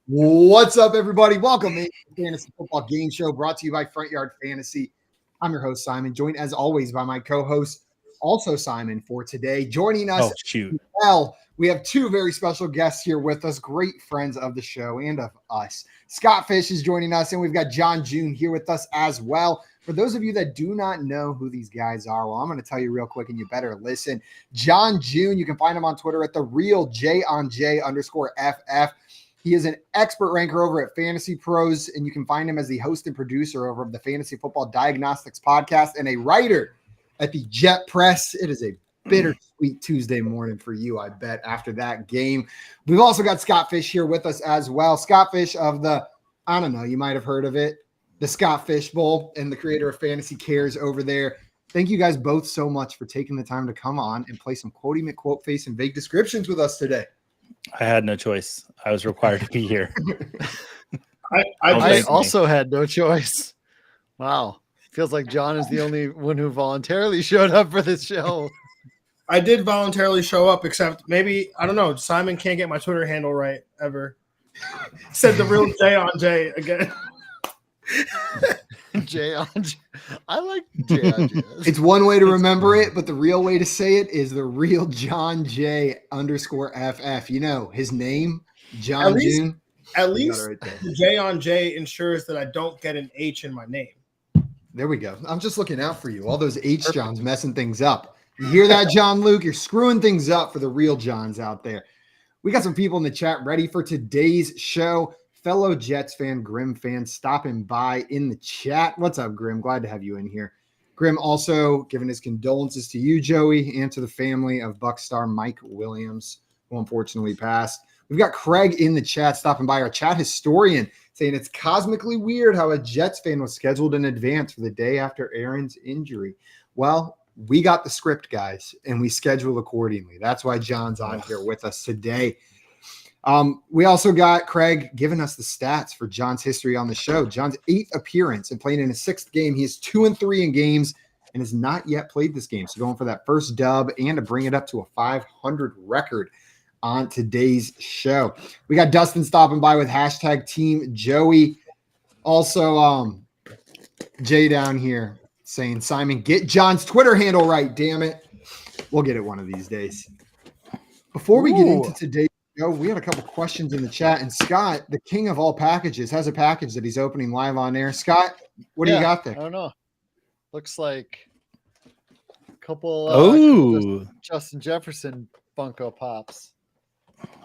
What's up, everybody? Welcome in to the Fantasy Football Game Show brought to you by Front Yard Fantasy. I'm your host, Simon, joined as always by my co-host, also Simon, for today. Joining us, well, we have two very special guests here with us, great friends of the show and of us. Scott Fish is joining us, and we've got Jon Jeune here with us as well. For those of you that do not know who these guys are, well, I'm going to tell you real quick, and you better listen. Jon Jeune, you can find him on Twitter at the real @JOnJ_FF. He is an expert ranker over at Fantasy Pros, and you can find him as the host and producer over of the Fantasy Football Diagnostics podcast and a writer at the Jet Press. It is a bittersweet Tuesday morning for you, I bet, after that game. We've also got Scott Fish here with us as well. Scott Fish of the, I don't know, you might have heard of it, the Scott Fish Bowl, and the creator of Fantasy Cares over there. Thank you guys both so much for taking the time to come on and play some Quotey McQuoteface and vague descriptions with us today. I had no choice. I was required to be here. I also had no choice. Wow. Feels like John is the only one who voluntarily showed up for this show. I did voluntarily show up, except maybe, I don't know, Simon can't get my Twitter handle right ever. Said the real J again. J. I like J. It's one way to remember it, but the real way to say it is the real Jon J_FF. You know, his name, Jon Jeune. At least J ensures that I don't get an H in my name. There we go. I'm just looking out for you. All those H Johns messing things up. You hear that, John Luke? You're screwing things up for the real Johns out there. We got some people in the chat ready for today's show. Fellow Jets fan, Grim fan, stopping by in the chat. What's up, Grim? Glad to have you in here. Grim also giving his condolences to you, Joey, and to the family of Buck star Mike Williams, who unfortunately passed. We've got Craig in the chat stopping by, our chat historian, saying it's cosmically weird how a Jets fan was scheduled in advance for the day after Aaron's injury. Well, we got the script, guys, and we schedule accordingly. That's why John's on here with us today. We also got Craig giving us the stats for John's history on the show. John's 8th appearance and playing in his 6th game. He is 2-3 in games and has not yet played this game. So going for that first dub and to bring it up to a 500 record on today's show. We got Dustin stopping by with hashtag Team Joey. Also, Jay down here saying, Simon, get John's Twitter handle right, damn it. We'll get it one of these days. Before we get into today's show, we had a couple questions in the chat, and Scott, the king of all packages, has a package that he's opening live on air. Scott, what do you got there? I don't know. Looks like a couple Justin Jefferson Funko Pops.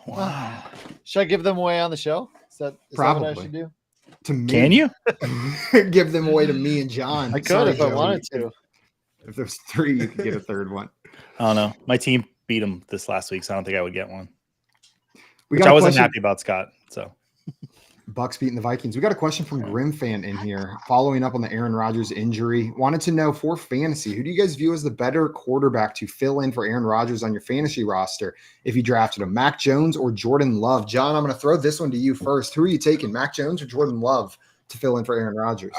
Wow. Should I give them away on the show? Is that Probably. what I should do? To me. Can you? Give them away to me and John. I could Sorry, if I Joey. wanted to. If there's 3, you could get a third one. I don't know. My team beat him this last week, so I don't think I would get one. We Which got I a wasn't question- happy about, Scott. So Bucks beating the Vikings. We got a question from Grim fan in here, following up on the Aaron Rodgers injury. Wanted to know, for fantasy, who do you guys view as the better quarterback to fill in for Aaron Rodgers on your fantasy roster if you drafted him, Mac Jones or Jordan Love? John, I'm going to throw this one to you first. Who are you taking, Mac Jones or Jordan Love, to fill in for Aaron Rodgers?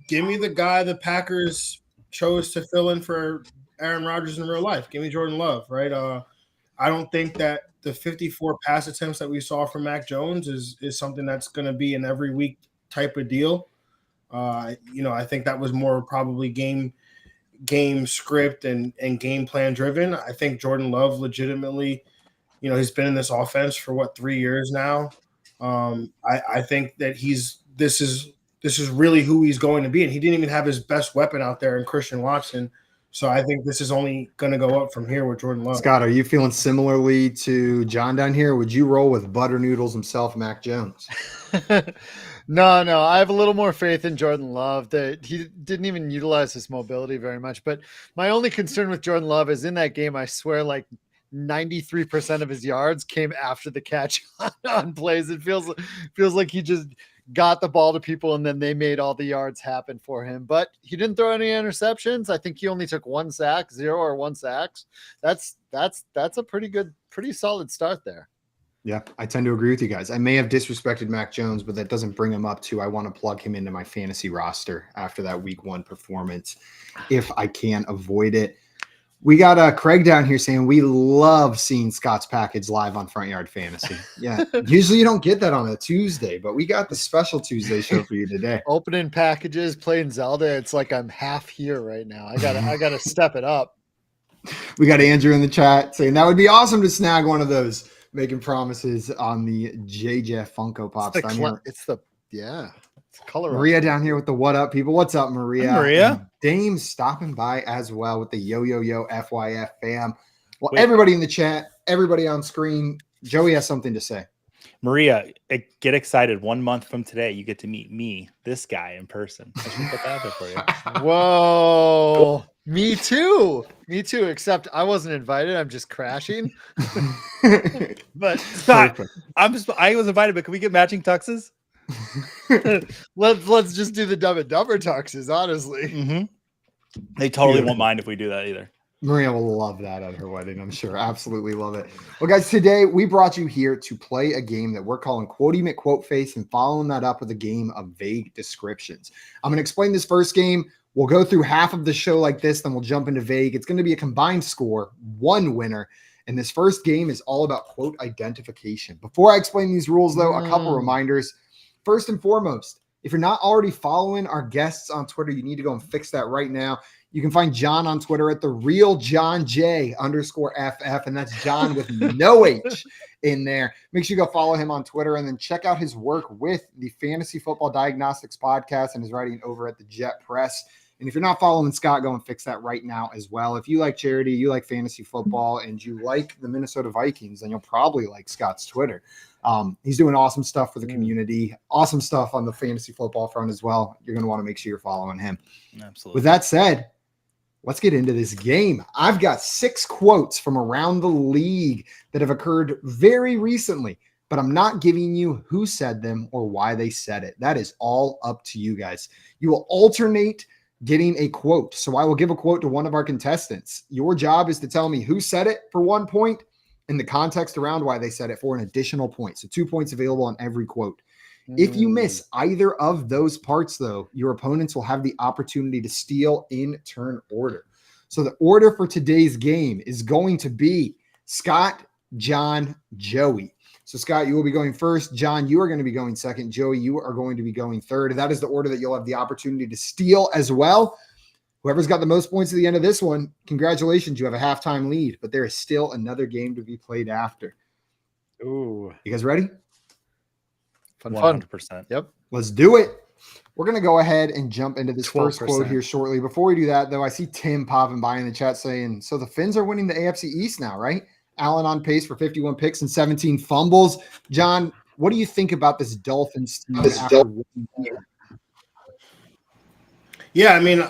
Give me the guy the Packers chose to fill in for Aaron Rodgers in real life. Give me Jordan Love, right? I don't think that the 54 pass attempts that we saw from Mac Jones is something that's going to be an every week type of deal. I think that was more probably game script and game plan driven. I think Jordan Love legitimately, he's been in this offense for 3 years now. I think that this is really who he's going to be, and he didn't even have his best weapon out there in Christian Watson. So I think this is only going to go up from here with Jordan Love. Scott, are you feeling similarly to John down here? Would you roll with Butter Noodles himself, Mac Jones? No. I have a little more faith in Jordan Love. That he didn't even utilize his mobility very much. But my only concern with Jordan Love is in that game, I swear, like 93% of his yards came after the catch on plays. It feels like he just got the ball to people and then they made all the yards happen for him. But he didn't throw any interceptions. I think he only took 1 sack, 0 or 1 sacks. That's a pretty solid start there. Yeah, I tend to agree with you guys. I may have disrespected Mac Jones, but that doesn't bring him up to I want to plug him into my fantasy roster after that week 1 performance if I can avoid it. We got Craig down here saying we love seeing Scott's package live on Front Yard Fantasy. Yeah, usually you don't get that on a Tuesday, but we got the special Tuesday show for you today. Opening packages, playing Zelda. It's like I'm half here right now. I gotta step it up. We got Andrew in the chat saying that would be awesome to snag one of those, making promises on the JJ Funko Pops. It's color. Maria down here with the what up, people. What's up, Maria? Hi, Maria. And Dame stopping by as well with the yo FYF fam. Well, Wait. everybody in the chat, everybody on screen. Joey has something to say. Maria, get excited. 1 month from today, you get to meet me, this guy, in person. I should put that out there for you. Whoa. Me too. Except I wasn't invited. I'm just crashing. But Scott, I was invited, but can we get matching tuxes? let's just do the Dumb and Dumber tuxes, honestly. Mm-hmm. They totally won't mind if we do that either. Maria will love that at her wedding, I'm sure. Absolutely love it. Well, guys, today we brought you here to play a game that we're calling Quotey McQuoteface and following that up with a game of vague descriptions. I'm going to explain this first game. We'll go through half of the show like this, then we'll jump into vague. It's going to be a combined score, one winner. And this first game is all about quote identification. Before I explain these rules, though, a couple reminders. First and foremost, if you're not already following our guests on Twitter, you need to go and fix that right now. You can find John on Twitter at the real Jon J_FF, and that's John with no H in there. Make sure you go follow him on Twitter and then check out his work with the Fantasy Football Diagnostics podcast and his writing over at the Jet Press. And if you're not following Scott, go and fix that right now as well. If you like charity, you like fantasy football, and you like the Minnesota Vikings, then you'll probably like Scott's Twitter. He's doing awesome stuff for the community, awesome stuff on the fantasy football front as well. You're going to want to make sure you're following him. Absolutely. With that said, let's get into this game. I've got 6 quotes from around the league that have occurred very recently, but I'm not giving you who said them or why they said it. That is all up to you guys. You will alternate getting a quote. So I will give a quote to one of our contestants. Your job is to tell me who said it for 1 point and the context around why they said it for an additional point. So 2 points available on every quote. If you miss either of those parts, though, your opponents will have the opportunity to steal in turn order. So the order for today's game is going to be Scott, John, Joey. So Scott, you will be going first. John, you are going to be going second. Joey, you are going to be going third. That is the order that you'll have the opportunity to steal as well. Whoever's got the most points at the end of this one, congratulations, you have a halftime lead, but there is still another game to be played after. Ooh. You guys ready? Fun. 100%. Yep. Let's do it. We're going to go ahead and jump into this first 12%. quote here shortly. Before we do that, though, I see Tim popping by in the chat saying, so the Finns are winning the AFC East now, right? Allen on pace for 51 picks and 17 fumbles. John, what do you think about this Dolphins team? Yeah, I mean,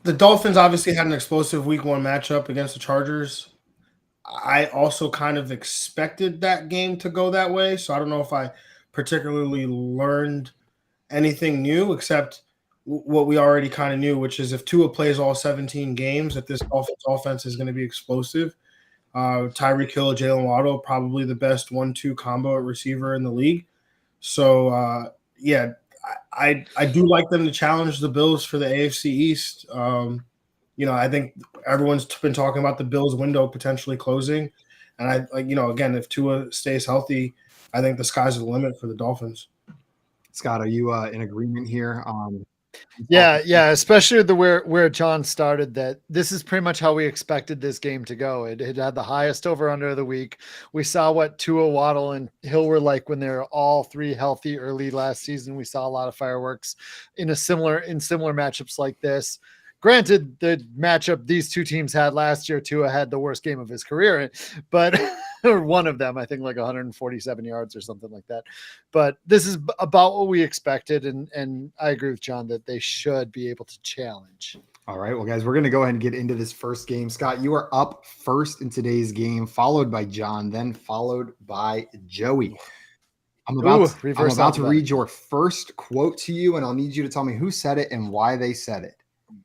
the Dolphins obviously had an explosive week 1 matchup against the Chargers. I also kind of expected that game to go that way, so I don't know if I particularly learned anything new except what we already kind of knew, which is if Tua plays all 17 games, that this Dolphins offense is going to be explosive. Tyreek Hill, Jalen Waddle, probably the best 1-2 combo at receiver in the league. So, yeah, I do like them to challenge the Bills for the AFC East. I think everyone's been talking about the Bills window potentially closing. And again, if Tua stays healthy, I think the sky's the limit for the Dolphins. Scott, are you in agreement here? Yeah, especially where John started, that this is pretty much how we expected this game to go. It had the highest over-under of the week. We saw what Tua, Waddle, and Hill were like when they were all 3 healthy early last season. We saw a lot of fireworks in similar matchups like this. Granted, the matchup these two teams had last year, Tua had the worst game of his career, but or one of them, I think like 147 yards or something like that. But this is about what we expected, and I agree with John that they should be able to challenge. All right, well, guys, we're going to go ahead and get into this first game. Scott, you are up first in today's game, followed by John, then followed by Joey. I'm about to read your first quote to you, and I'll need you to tell me who said it and why they said it.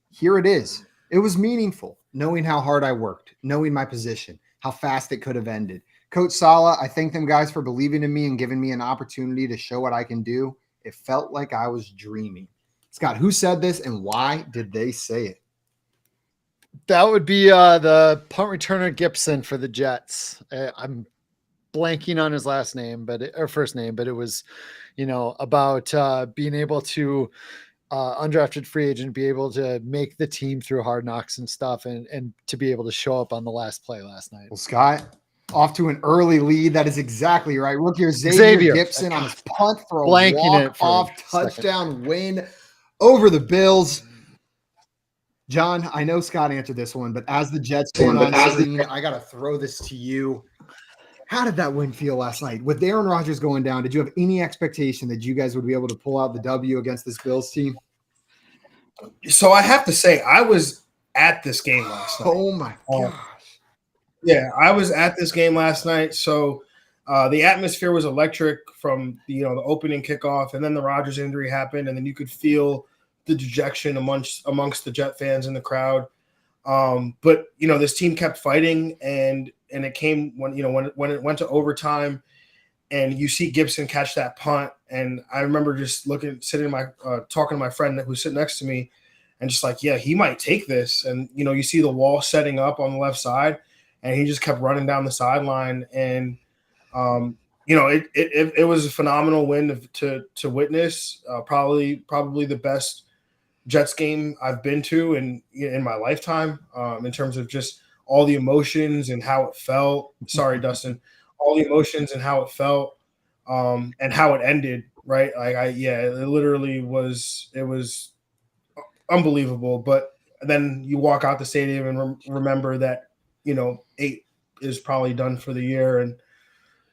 Here it is. It was meaningful, knowing how hard I worked, knowing my position, how fast it could have ended. Coach Saleh, I thank them guys for believing in me and giving me an opportunity to show what I can do. It felt like I was dreaming. Scott, who said this and why did they say it? That would be the punt returner Gibson for the Jets. I'm blanking on his last name, or first name, but it was, about being able to undrafted free agent, be able to make the team through hard knocks and stuff, and to be able to show up on the last play last night. Well, Scott, off to an early lead. That is exactly right. Rookie Xavier Gibson on his punt for a walk-off touchdown win over the Bills. John, I know Scott answered this one, but as the Jets fan on screen, I got to throw this to you. How did that win feel last night? With Aaron Rodgers going down, did you have any expectation that you guys would be able to pull out the W against this Bills team? So I have to say, I was at this game last night. Oh, my gosh. Yeah, I was at this game last night. So the atmosphere was electric from the opening kickoff, and then the Rodgers injury happened, and then you could feel the dejection amongst the Jet fans in the crowd. But this team kept fighting, and it came when it went to overtime, and you see Gibson catch that punt, and I remember just talking to my friend who's sitting next to me, and just like, yeah, he might take this, and you see the wall setting up on the left side, and he just kept running down the sideline, and it was a phenomenal win to witness. Probably the best Jets game I've been to in my lifetime, in terms of just all the emotions and how it felt. Sorry, Dustin. All the emotions and how it felt, and how it ended. Right? It literally was. It was unbelievable. But then you walk out the stadium and remember that 8 is probably done for the year, and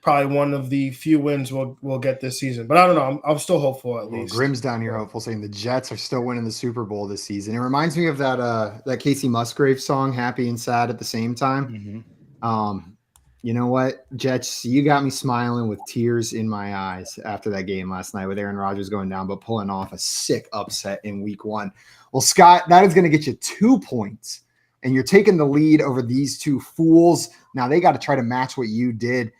probably one of the few wins we'll get this season. But I don't know. I'm still hopeful at least. Grimm's down here hopeful, saying the Jets are still winning the Super Bowl this season. It reminds me of that Casey Musgrave song, Happy and Sad at the Same Time. Mm-hmm. You know what, Jets, you got me smiling with tears in my eyes after that game last night with Aaron Rodgers going down, but pulling off a sick upset in week 1. Well, Scott, that is going to get you 2 points, and you're taking the lead over these two fools. Now they got to try to match what you did.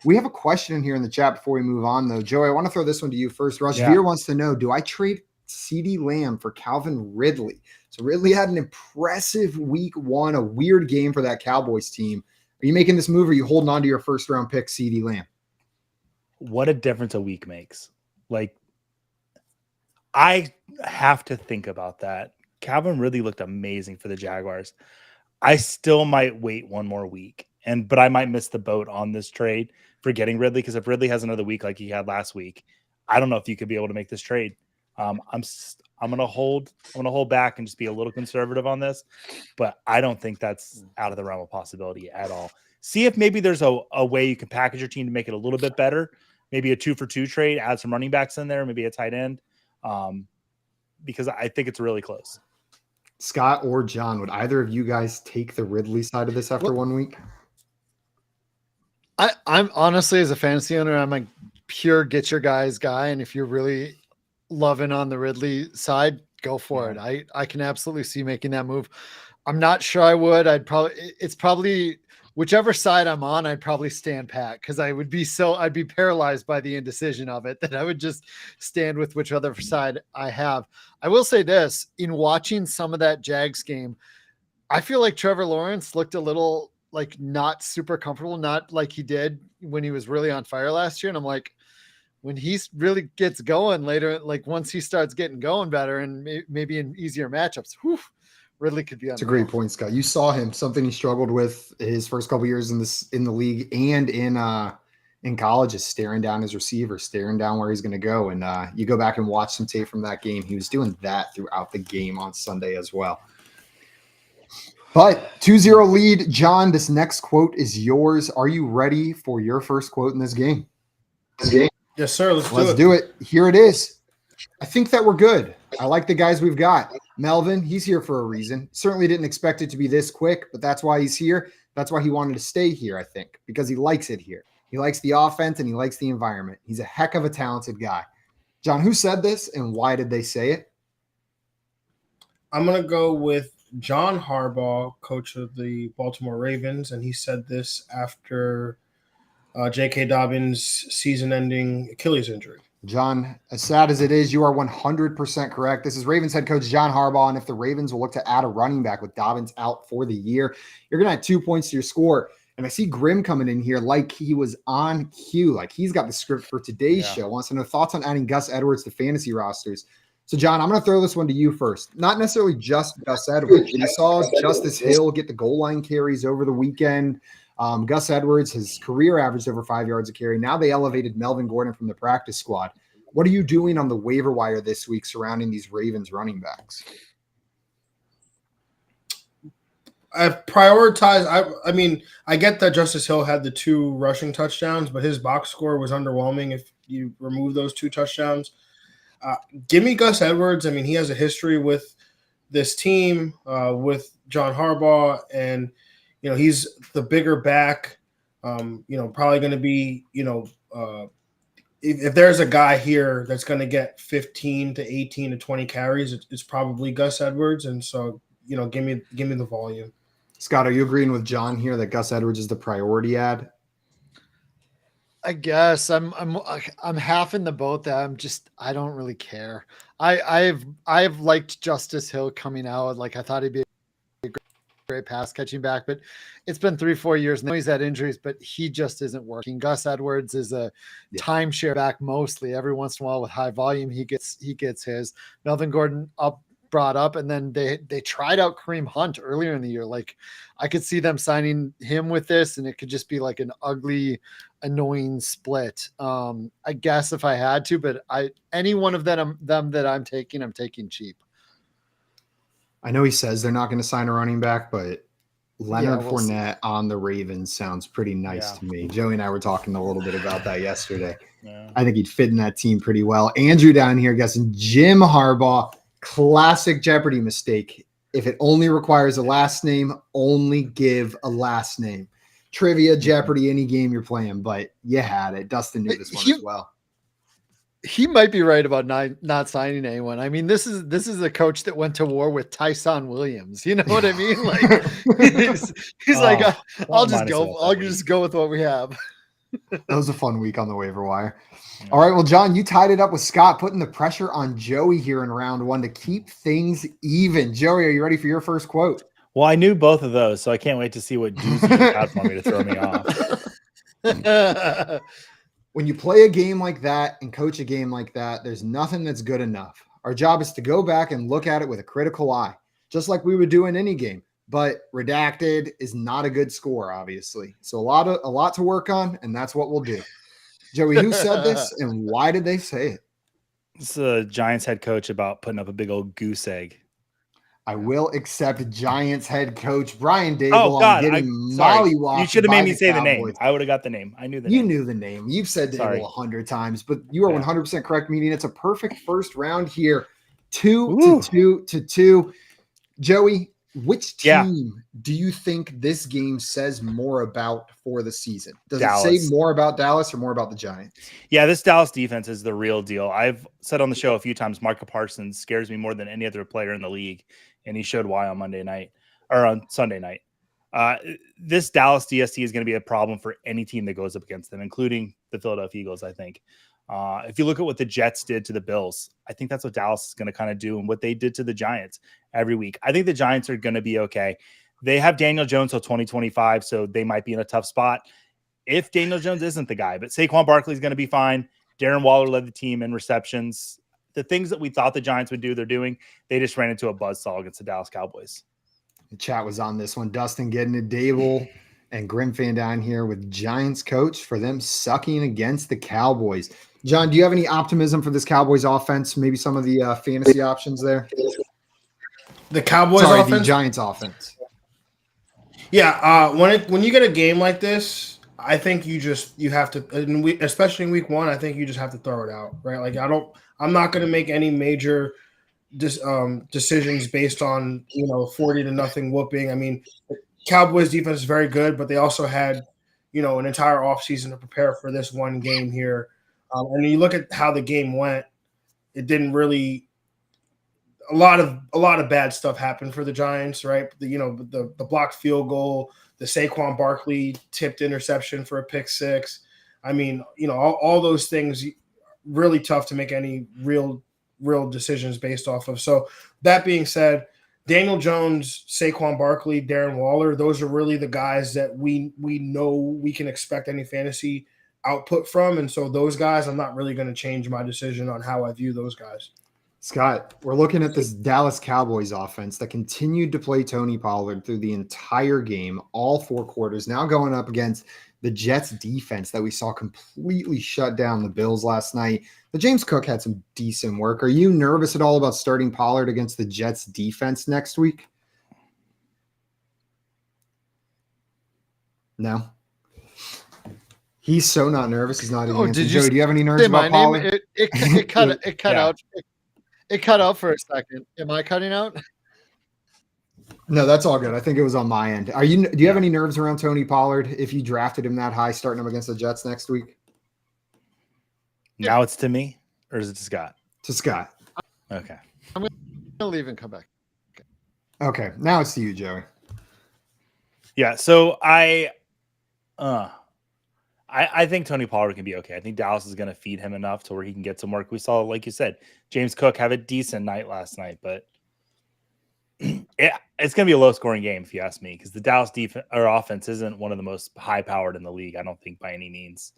We have a question in here in the chat before we move on, though. Joey, I want to throw this one to you first. Veer wants to know, do I trade CeeDee Lamb for Calvin Ridley? So Ridley had an impressive week 1, a weird game for that Cowboys team. Are you making this move, or are you holding on to your first-round pick, CeeDee Lamb? What a difference a week makes. Like, I have to think about that. Calvin Ridley looked amazing for the Jaguars. I still might wait one more week, but I might miss the boat on this trade for getting Ridley, because if Ridley has another week like he had last week, I don't know if you could be able to make this trade. I'm gonna hold back and just be a little conservative on this, but I don't think that's out of the realm of possibility at all. See if maybe there's a way you can package your team to make it a little bit better. Maybe a 2-for-2 trade, add some running backs in there, maybe a tight end, because I think it's really close. Scott or John, would either of you guys take the Ridley side of this after 1 week? I'm honestly, as a fantasy owner, I'm a pure get your guys guy. And if you're really loving on the Ridley side, go for it. I can absolutely see making that move. I'm not sure I would. It's probably whichever side I'm on, I'd probably stand pat, because I'd be paralyzed by the indecision of it, that I would just stand with which other side I have. I will say this, in watching some of that Jags game, I feel like Trevor Lawrence looked a little like not super comfortable, not like he did when he was really on fire last year. And I'm like, when he really gets going later, like once he starts getting going better and maybe in easier matchups, Ridley could be on. It's a great point, Scott. You saw him, something he struggled with his first couple years in the league and in college, is staring down his receiver, staring down where he's going to go. And you go back and watch some tape from that game. He was doing that throughout the game on Sunday as well. But 2-0 lead. John, this next quote is yours. Are you ready for your first quote in this game? Yes, sir. Let's do it. Here it is. I think that we're good. I like the guys we've got. Melvin, he's here for a reason. Certainly didn't expect it to be this quick, but that's why he's here. That's why he wanted to stay here, I think, because he likes it here. He likes the offense and he likes the environment. He's a heck of a talented guy. John, who said this and why did they say it? I'm going to go with John Harbaugh, coach of the Baltimore Ravens, and he said this after J.K. Dobbins' season-ending Achilles injury. John, as sad as it is, you are 100% correct. This is Ravens head coach John Harbaugh, and if the Ravens will look to add a running back with Dobbins out for the year, you're going to add 2 points to your score. And I see Grim coming in here like he was on cue, like he's got the script for today's show. Wants to know thoughts on adding Gus Edwards to fantasy rosters. So, John, I'm going to throw this one to you first. Not necessarily just Gus Edwards. We saw Justice Hill get the goal line carries over the weekend. Gus Edwards, his career averaged over 5 yards a carry. Now they elevated Melvin Gordon from the practice squad. What are you doing on the waiver wire this week surrounding these Ravens running backs? I've prioritized. I mean, I get that Justice Hill had the 2 rushing touchdowns, but his box score was underwhelming if you remove those 2 touchdowns. Give me Gus Edwards. I mean, he has a history with this team, with John Harbaugh, and he's the bigger back. Probably going to be, if there's a guy here that's going to get 15 to 18 to 20 carries, it's probably Gus Edwards. And so, give me the volume. Scott, are you agreeing with John here that Gus Edwards is the priority ad? I guess I'm half in the boat that I don't really care. I've liked Justice Hill coming out. Like I thought he'd be a great pass catching back, but it's been 3-4 years now. He's had injuries, but he just isn't working. Gus Edwards is a timeshare back mostly. Every once in a while with high volume, he gets his. Melvin Gordon brought up, and then they tried out Kareem Hunt earlier in the year. Like I could see them signing him with this, and it could just be like an ugly, annoying split. I guess if I had to, but any one of them that I'm taking cheap. I know he says they're not going to sign a running back, but Leonard Fournette on the Ravens sounds pretty nice to me. Joey and I were talking a little bit about that yesterday. Yeah. I think he'd fit in that team pretty well. Andrew down here guessing Jim Harbaugh. Classic Jeopardy mistake. If it only requires a last name, only give a last name. Trivia, Jeopardy, any game you're playing, but you had it. Dustin knew this one as well. He might be right about not signing anyone. I mean, this is a coach that went to war with Tyson Williams. You know what I mean? Like he's like, I'll just go with what we have. That was a fun week on the waiver wire. All right, well, John, you tied it up with Scott, putting the pressure on Joey here in round 1 to keep things even. Joey, are you ready for your first quote? Well, I knew both of those, so I can't wait to see what doozy you have for me to throw me off. When you play a game like that and coach a game like that, there's nothing that's good enough. Our job is to go back and look at it with a critical eye, just like we would do in any game. But redacted is not a good score, obviously. So a lot to work on, and that's what we'll do. Joey, who said this and why did they say it? It's the Giants head coach about putting up a big old goose egg. I will accept Giants head coach Brian Dable. Oh, God. On getting mollywopped. You should have made me say the name. I would have got the name. I knew the name. You knew the name. You've said Dable 100 times, but you are 100% correct, meaning it's a perfect first round here. 2-2. Joey, which team do you think this game says more about for the season? Does Dallas. It say more about Dallas or more about the Giants? Yeah, this Dallas defense is the real deal. I've said on the show a few times, Micah Parsons scares me more than any other player in the league, and he showed why on Monday night or on Sunday night. This Dallas DST is going to be a problem for any team that goes up against them, including the Philadelphia Eagles, I think. If you look at what the Jets did to the Bills, I think that's what Dallas is going to kind of do, and what they did to the Giants every week. I think the Giants are going to be okay. They have Daniel Jones till 2025, so they might be in a tough spot if Daniel Jones isn't the guy. But Saquon Barkley is going to be fine. Darren Waller led the team in receptions. The things that we thought the Giants would do, they're doing. They just ran into a buzzsaw against the Dallas Cowboys. The chat was on this one. Dustin getting a Dable and Grim fan down here with Giants coach for them sucking against the Cowboys. John, do you have any optimism for this Cowboys offense? Maybe some of the fantasy options there? The Cowboys offense? The Giants offense. Yeah, when you get a game like this, I think you have to, especially in week 1, I think you just have to throw it out, right? Like I'm not going to make any major decisions based on 40-0 whooping. I mean, the Cowboys defense is very good, but they also had an entire offseason to prepare for this one game here. And you look at how the game went, it didn't really. A lot of bad stuff happened for the Giants, right? The blocked field goal, the Saquon Barkley tipped interception for a pick 6. I mean, all those things really tough to make any real decisions based off of. So that being said, Daniel Jones, Saquon Barkley, Darren Waller, those are really the guys that we know we can expect any fantasy output from. And so those guys, I'm not really going to change my decision on how I view those guys. Scott, we're looking at this Dallas Cowboys offense that continued to play Tony Pollard through the entire game, all 4 quarters, now going up against the Jets defense that we saw completely shut down the Bills last night. The James Cook had some decent work. Are you nervous at all about starting Pollard against the Jets defense next week? No. He's so not nervous. He's not even answering. Joey, do you have any nerves about Pollard? It cut out. It cut out for a second. Am I cutting out? No, that's all good. I think it was on my end. Do you have any nerves around Tony Pollard if you drafted him that high, starting him against the Jets next week? Now it's to me, or is it to Scott? To Scott. Okay. I'm going to leave and come back. Okay. Now it's to you, Joey. Yeah. So I think Tony Pollard can be okay. I think Dallas is going to feed him enough to where he can get some work. We saw, like you said, James Cook have a decent night last night, but it's going to be a low-scoring game if you ask me, because the Dallas defense or offense isn't one of the most high-powered in the league, I don't think, by any means.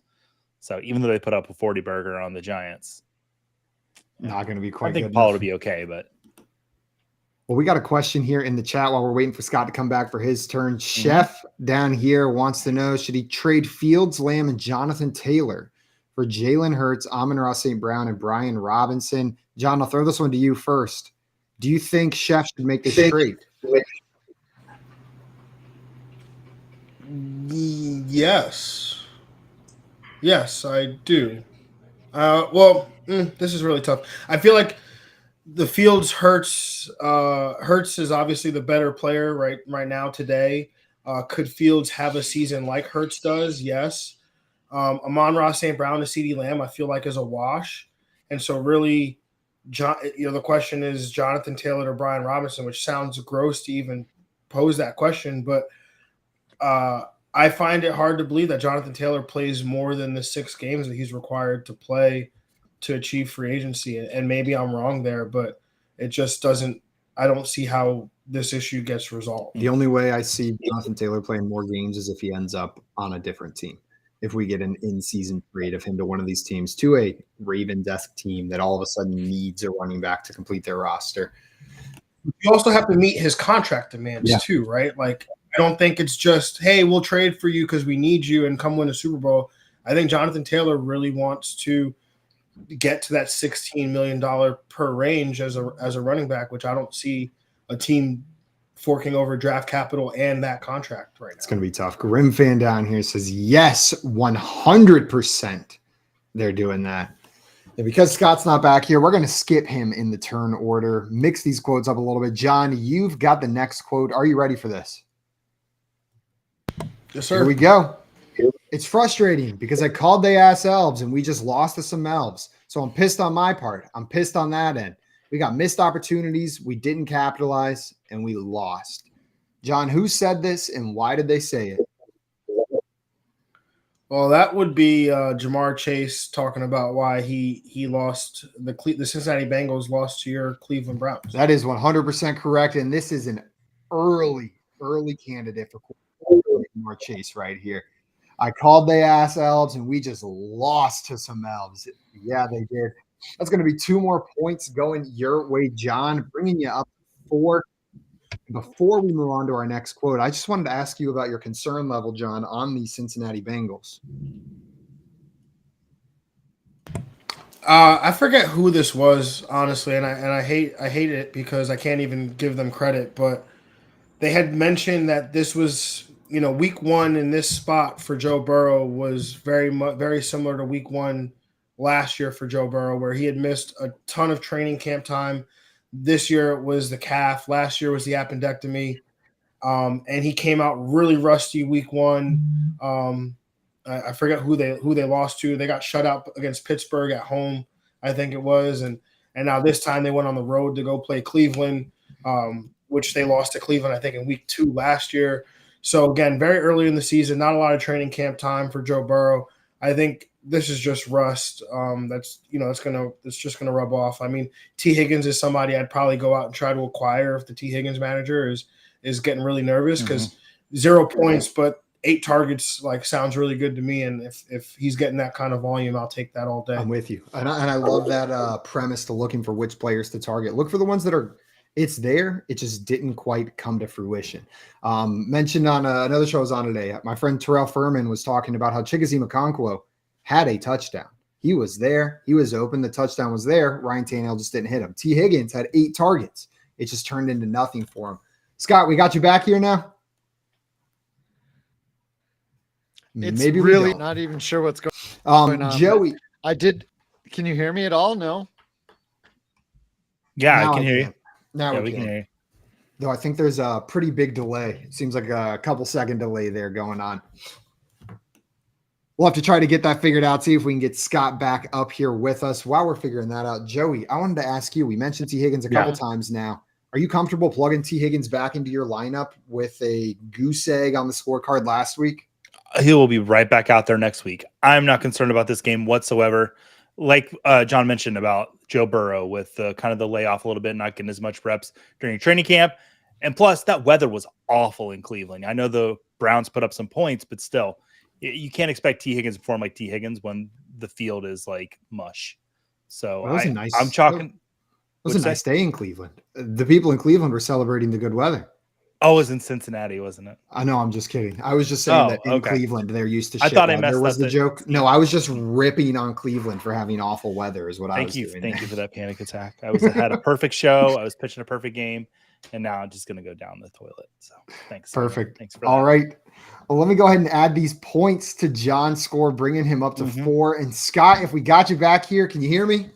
So even though they put up a 40-burger on the Giants, not going to be quite I think good Pollard enough. will be okay, but. Well, we got a question here in the chat while we're waiting for Scott to come back for his turn. Chef down here wants to know, should he trade Fields, Lamb, and Jonathan Taylor for Jalen Hurts, Amon-Ra St. Brown, and Brian Robinson? John, I'll throw this one to you first. Do you think Chef should make this trade? Yes. Yes, I do. This is really tough. I feel like the Fields Hurts is obviously the better player right now today. Could Fields have a season like Hurts does? Yes. Amon-Ra St. Brown to CeeDee Lamb, I feel like, is a wash. And so really, the question is Jonathan Taylor or Brian Robinson, which sounds gross to even pose that question. But I find it hard to believe that Jonathan Taylor plays more than the 6 games that he's required to play to achieve free agency. And maybe I'm wrong there, but it just doesn't – I don't see how this issue gets resolved. The only way I see Jonathan Taylor playing more games is if he ends up on a different team. If we get an in-season trade of him to one of these teams, to a Ravens-esque team that all of a sudden needs a running back to complete their roster. You also have to meet his contract demands too, right? Like, I don't think it's just, hey, we'll trade for you because we need you and come win a Super Bowl. I think Jonathan Taylor really wants to get to that $16 million per range as a running back, which I don't see a team forking over draft capital and that contract right now. It's going to be tough. Grim fan down here says, yes, 100% they're doing that. And because Scott's not back here, we're going to skip him in the turn order, mix these quotes up a little bit. John, you've got the next quote. Are you ready for this? Yes, sir. Here we go. It's frustrating because I called they ass elves and we just lost to some elves. So I'm pissed on my part. I'm pissed on that end. We got missed opportunities. We didn't capitalize and we lost. John, who said this and why did they say it? Well, that would be Jamar Chase talking about why he lost the Cincinnati Bengals lost to your Cleveland Browns. That is 100% correct. And this is an early candidate for Jamar Chase right here. I called they ass elves and we just lost to some elves. Yeah, they did. That's going to be 2 more points going your way, John, bringing you up 4. Before we move on to our next quote, I just wanted to ask you about your concern level, John, on the Cincinnati Bengals. I forget who this was, honestly, and I hate it because I can't even give them credit, but they had mentioned that this was, week 1 in this spot for Joe Burrow was very similar to week 1 last year for Joe Burrow, where he had missed a ton of training camp time. This year it was the calf. Last year was the appendectomy. And he came out really rusty week 1. I forget who they lost to. They got shut out against Pittsburgh at home, I think it was. And now this time they went on the road to go play Cleveland, which they lost to Cleveland, I think, in week 2 last year. So, again, very early in the season, not a lot of training camp time for Joe Burrow. I think this is just rust. It's just gonna rub off. I mean, T. Higgins is somebody I'd probably go out and try to acquire if the T. Higgins manager is getting really nervous because 0 points but 8 targets sounds really good to me. And if he's getting that kind of volume, I'll take that all day. I'm with you, and I love that premise to looking for which players to target. Look for the ones that are. It's there. It just didn't quite come to fruition. Mentioned on another show I was on today, my friend Terrell Furman was talking about how Chickasee McConkwo had a touchdown. He was there. He was open. The touchdown was there. Ryan Tannehill just didn't hit him. T. Higgins had 8 targets. It just turned into nothing for him. Scott, we got you back here now. It's Maybe really not even sure what's going on. Joey, I did. Can you hear me at all? No. Yeah, Now I can hear you. Now Yeah, we can hear you. Though I think there's a pretty big delay. It seems like a couple second delay there going on. We'll have to try to get that figured out, see if we can get Scott back up here with us. While we're figuring that out, Joey, I wanted to ask you, we mentioned T. Higgins a couple times now. Are you comfortable plugging T. Higgins back into your lineup with a goose egg on the scorecard last week? He will be right back out there next week. I'm not concerned about this game whatsoever. Like John mentioned about Joe Burrow with kind of the layoff a little bit, not getting as much reps during training camp. And plus, that weather was awful in Cleveland. I know the Browns put up some points, but still, you can't expect T. Higgins to perform like T. Higgins when the field is like mush. So I'm chalking. It was a nice day in Cleveland. The people in Cleveland were celebrating the good weather. Oh, it was in Cincinnati, wasn't it? I know. I'm just kidding. I was just saying that in Cleveland they're used to shit. I thought I weather. messed Was up the joke? No, I was just ripping on Cleveland for having awful weather. Is what I was doing. Thank you for that panic attack. I had a perfect show. I was pitching a perfect game, and now I'm just going to go down the toilet. So thanks. Perfect. Thanks for All that. right. Well, let me go ahead and add these points to John's score, bringing him up to 4. And Scott, if we got you back here, can you hear me?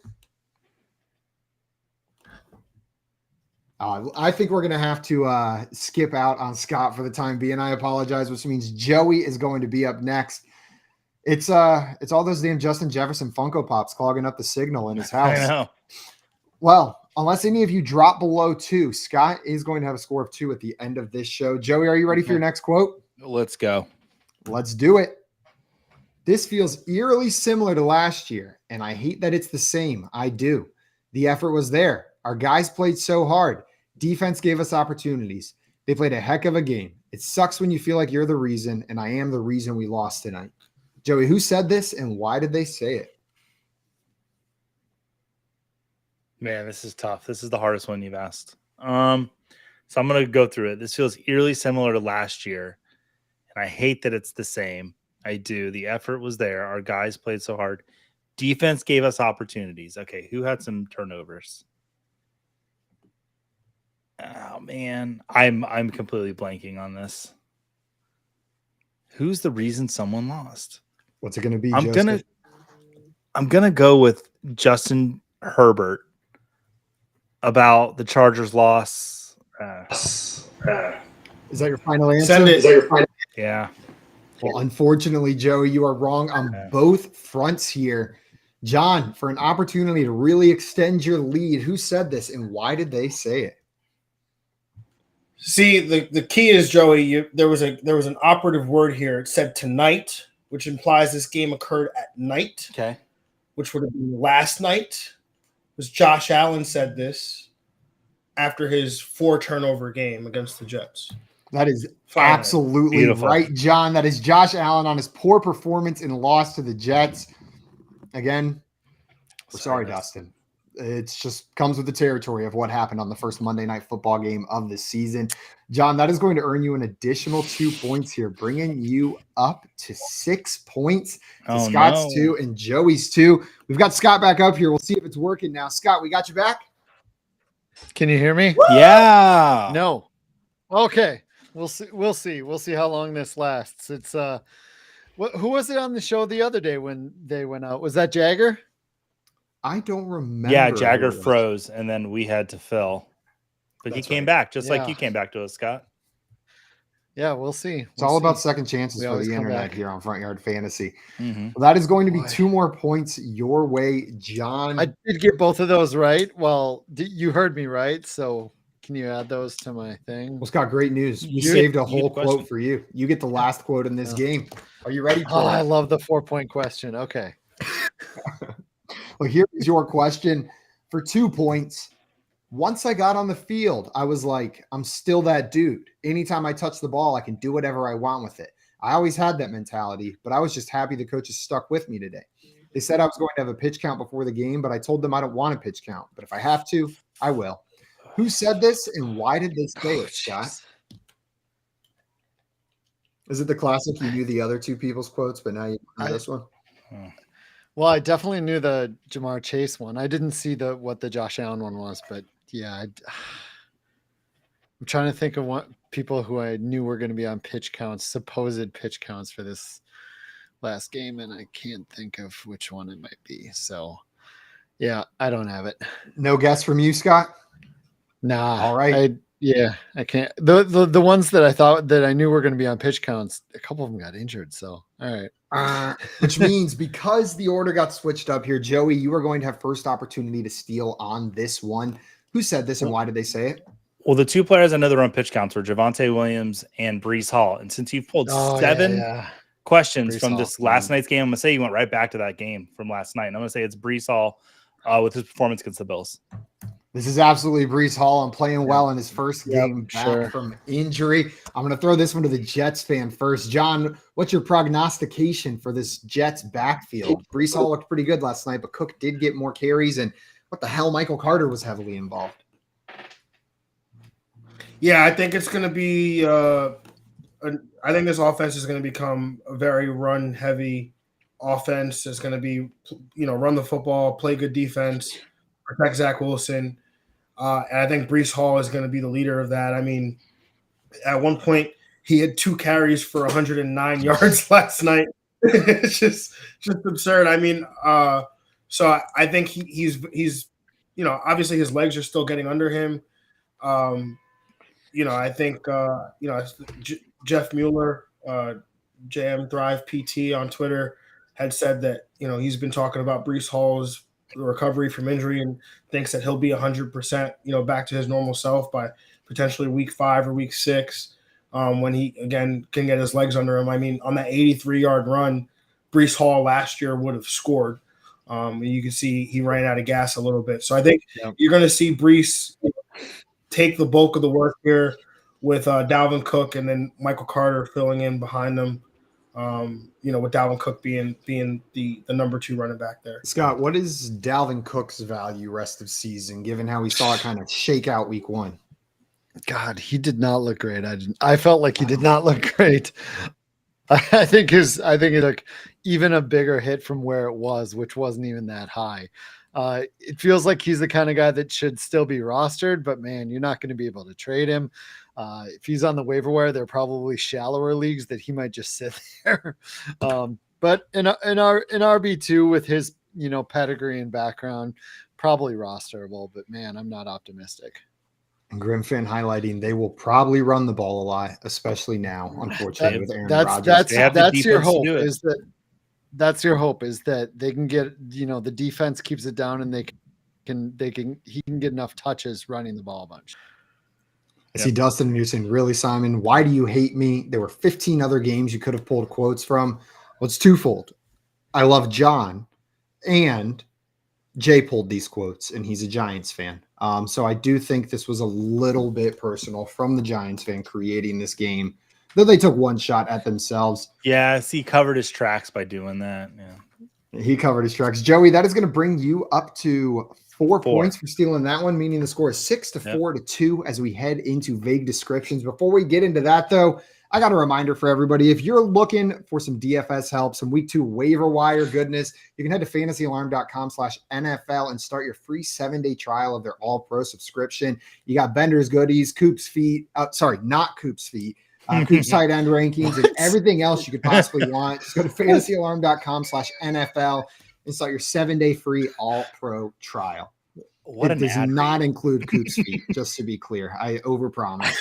I think we're going to have to skip out on Scott for the time being. I apologize, which means Joey is going to be up next. It's all those damn Justin Jefferson Funko Pops clogging up the signal in his house. I know. Well, unless any of you drop below 2, Scott is going to have a score of 2 at the end of this show. Joey, are you ready for your next quote? Let's go. Let's do it. This feels eerily similar to last year, and I hate that it's the same. I do. The effort was there. Our guys played so hard. Defense gave us opportunities. They played a heck of a game. It sucks when you feel like you're the reason, and I am the reason we lost tonight. Joey, who said this, and why did they say it? Man, this is tough. This is the hardest one you've asked. So I'm going to go through it. This feels eerily similar to last year, and I hate that it's the same. I do. The effort was there. Our guys played so hard. Defense gave us opportunities. Okay, who had some turnovers? Oh man, I'm completely blanking on this. Who's the reason someone lost? What's it going to be? I'm gonna go with Justin Herbert about the Chargers' loss. Is that your final answer? Send it. Yeah. Well, unfortunately, Joey, you are wrong on both fronts here. John, for an opportunity to really extend your lead, who said this and why did they say it? See, the key is, Joey, there was an operative word here. It said tonight, which implies this game occurred at night. Okay. Which would have been last night. Was Josh Allen said this after his 4 turnover game against the Jets. That is absolutely right, John. That is Josh Allen on his poor performance and loss to the Jets. Again, we're sorry, Dustin. It's just comes with the territory of what happened on the first Monday Night Football game of the season. John, that is going to earn you an additional 2 points here, bringing you up to 6 points. To Scott's 2 and Joey's 2. We've got Scott back up here. We'll see if it's working now. Scott, we got you back? Can you hear me? Yeah. No. Okay. We'll see. We'll see how long this lasts. It's who was it on the show the other day when they went out? Was that Jagger? I don't remember. Yeah, Jagger froze, and then we had to fill. But he came back, just like you came back to us, Scott. Yeah, we'll see. It's all about second chances for the internet here on Front Yard Fantasy. Mm-hmm. Well, that is going to be 2 more points your way, John. I did get both of those right. Well, you heard me right, so can you add those to my thing? Well, Scott, great news. We saved a whole quote for you. You get the last quote in this game. Are you ready? Oh, I It? love the 4-point question. Okay. Well, here's your question for 2 points. Once I got on the field, I was like, I'm still that dude. Anytime I touch the ball, I can do whatever I want with it. I always had that mentality, but I was just happy the coaches stuck with me today. They said I was going to have a pitch count before the game, but I told them I don't want a pitch count. But if I have to, I will. Who said this and why did they say it, Scott? Is it the classic? You knew the other two people's quotes, but now you know this one? Well, I definitely knew the Jamar Chase one. I didn't see what the Josh Allen one was, but yeah, I'm trying to think of what people who I knew were going to be on pitch counts, supposed pitch counts for this last game, and I can't think of which one it might be. So, yeah, I don't have it. No guess from you, Scott? Nah. All right. I can't. The ones that I thought that I knew were going to be on pitch counts, a couple of them got injured. So, all right. Which means because the order got switched up here, Joey, you are going to have first opportunity to steal on this one. Who said this and why did they say it? Well, the two players I know that are on pitch counts were Javonte Williams and Breece Hall. And since you've pulled seven questions Breece from Hall, this last night's game, I'm going to say you went right back to that game from last night. And I'm going to say it's Breece Hall with his performance against the Bills. This is absolutely Breece Hall and playing well in his first game back from injury. I'm going to throw this one to the Jets fan first. John, what's your prognostication for this Jets backfield? Breece Hall looked pretty good last night, but Cook did get more carries. And what the hell, Michael Carter was heavily involved. Yeah, I think it's going to be I think this offense is going to become a very run-heavy offense. It's going to be, run the football, play good defense, protect Zach Wilson. And I think Breece Hall is going to be the leader of that. I mean, at one point, he had 2 carries for 109 yards last night. It's just absurd. I mean, so I think he's obviously his legs are still getting under him. I think Jeff Mueller, JM Thrive PT on Twitter, had said that he's been talking about Breece Hall's recovery from injury and thinks that he'll be 100%, back to his normal self by potentially week 5 or week 6, when he again can get his legs under him. I mean, on that 83-yard run, Breece Hall last year would have scored. You can see he ran out of gas a little bit. So I think you're going to see Breece take the bulk of the work here with Dalvin Cook and then Michael Carter filling in behind them. With Dalvin Cook being the number 2 running back there. Scott, what is Dalvin Cook's value rest of season, given how we saw it kind of shake out week 1? God, he did not look great. I felt like he did not look great. I think he took even a bigger hit from where it was, which wasn't even that high. It feels like he's the kind of guy that should still be rostered, but man, you're not going to be able to trade him. If he's on the waiver wire, they're probably shallower leagues that he might just sit there. But in RB2 with his, pedigree and background, probably rosterable, but man, I'm not optimistic. And Grimfin highlighting they will probably run the ball a lot, especially now, unfortunately, with Aaron Rodgers. That's your hope that's your hope is that they can get, the defense keeps it down and he can get enough touches running the ball a bunch. I see Dustin and you're saying, really, Simon, why do you hate me? There were 15 other games you could have pulled quotes from. Well, it's twofold. I love John, and Jay pulled these quotes, and he's a Giants fan. So I do think this was a little bit personal from the Giants fan creating this game, though they took one shot at themselves. Yeah, he covered his tracks by doing that. Yeah, he covered his tracks. Joey, that is going to bring you up to 4 points for stealing that one, meaning the score is 6-4-2 as we head into vague descriptions. Before we get into that, though, I got a reminder for everybody. If you're looking for some DFS help, some week 2 waiver wire goodness, you can head to fantasyalarm.com/NFL and start your free 7-day trial of their all pro subscription. You got Bender's goodies, Coop's feet, not Coop's feet, Coop's tight end rankings, and everything else you could possibly want. Just go to fantasyalarm.com/NFL and start your 7-day free all pro trial. It does not include Coop's feet, just to be clear. I overpromise.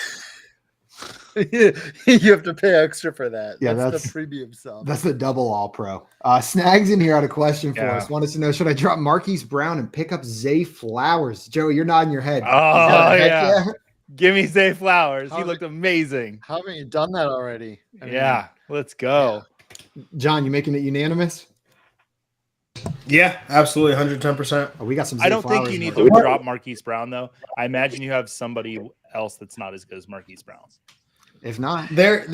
You have to pay extra for that. Yeah, that's the premium sub. That's the double all pro. Snags in here had a question for us. Want us to know, should I drop Marquise Brown and pick up Zay Flowers? Joey, you're nodding your head. Oh, yeah. Give me Zay Flowers. He looked amazing. Haven't you done that already? Let's go. John, you making it unanimous? Yeah, absolutely, 110%. Oh, we got some. I Zay don't think Flowers you need now. to drop Marquise Brown though. I imagine you have somebody else that's not as good as Marquise Brown. If not, There